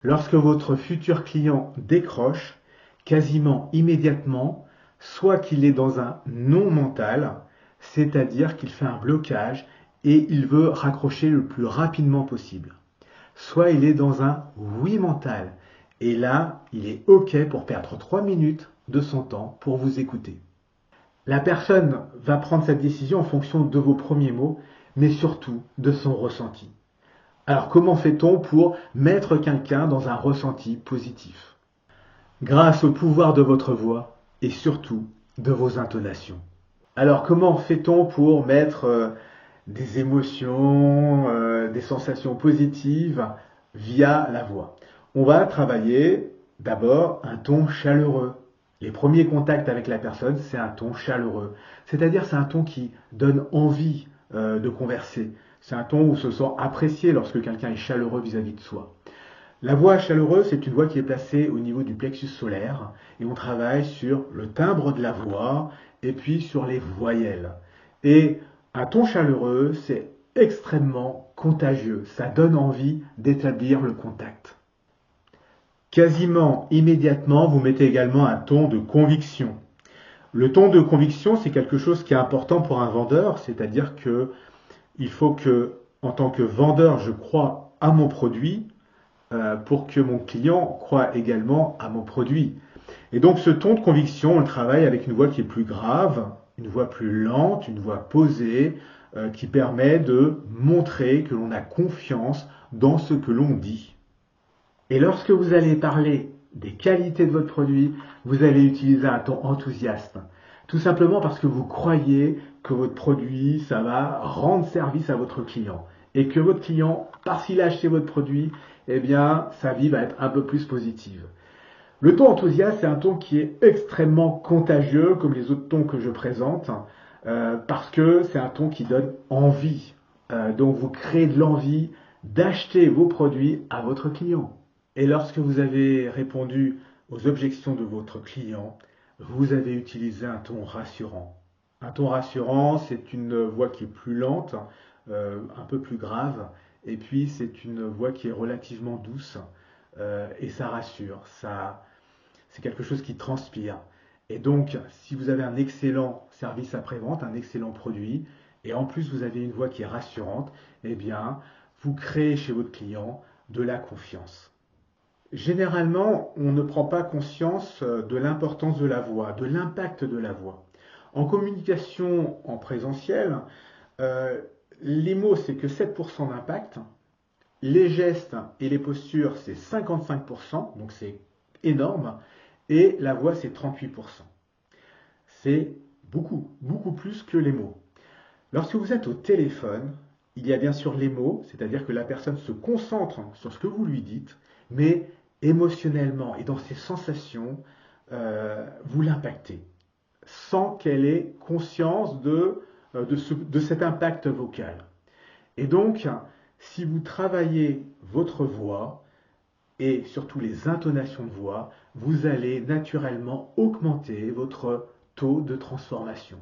Lorsque votre futur client décroche, quasiment immédiatement, soit qu'il est dans un non mental, c'est-à-dire qu'il fait un blocage et il veut raccrocher le plus rapidement possible, soit il est dans un oui mental, et là, il est OK pour perdre 3 minutes de son temps pour vous écouter. La personne va prendre cette décision en fonction de vos premiers mots, mais surtout de son ressenti. Alors comment fait-on pour mettre quelqu'un dans un ressenti positif? Grâce au pouvoir de votre voix et surtout de vos intonations. Alors comment fait-on pour mettre des émotions, des sensations positives via la voix? On va travailler d'abord un ton chaleureux. Les premiers contacts avec la personne, c'est un ton chaleureux. C'est-à-dire c'est un ton qui donne envie de converser. C'est un ton où on se sent apprécié lorsque quelqu'un est chaleureux vis-à-vis de soi. La voix chaleureuse, c'est une voix qui est placée au niveau du plexus solaire et on travaille sur le timbre de la voix et puis sur les voyelles. Et un ton chaleureux, c'est extrêmement contagieux. Ça donne envie d'établir le contact. Quasiment immédiatement, vous mettez également un ton de conviction. Le ton de conviction, c'est quelque chose qui est important pour un vendeur, c'est-à-dire que il faut que, en tant que vendeur, je croie à mon produit pour que mon client croie également à mon produit. Et donc ce ton de conviction, on le travaille avec une voix qui est plus grave, une voix plus lente, une voix posée, qui permet de montrer que l'on a confiance dans ce que l'on dit. Et lorsque vous allez parler des qualités de votre produit, vous allez utiliser un ton enthousiaste. Tout simplement parce que vous croyez que votre produit, ça va rendre service à votre client. Et que votre client, parce qu'il a acheté votre produit, eh bien, sa vie va être un peu plus positive. Le ton enthousiaste, c'est un ton qui est extrêmement contagieux, comme les autres tons que je présente, parce que c'est un ton qui donne envie. Donc vous créez de l'envie d'acheter vos produits à votre client. Et lorsque vous avez répondu aux objections de votre client, vous avez utilisé un ton rassurant. Un ton rassurant, c'est une voix qui est plus lente, un peu plus grave, et puis c'est une voix qui est relativement douce, et ça rassure, c'est quelque chose qui transpire. Et donc, si vous avez un excellent service après-vente, un excellent produit, et en plus vous avez une voix qui est rassurante, eh bien, vous créez chez votre client de la confiance. Généralement, on ne prend pas conscience de l'importance de la voix, de l'impact de la voix. En communication en présentiel, euh, les mots, c'est que 7% d'impact. Les gestes et les postures, c'est 55%, donc c'est énorme. Et la voix, c'est 38%. C'est beaucoup, beaucoup plus que les mots. Lorsque vous êtes au téléphone, il y a bien sûr les mots, c'est-à-dire que la personne se concentre sur ce que vous lui dites, mais émotionnellement et dans ses sensations, vous l'impactez, sans qu'elle ait conscience de cet impact vocal. Et donc, si vous travaillez votre voix et surtout les intonations de voix, vous allez naturellement augmenter votre taux de transformation.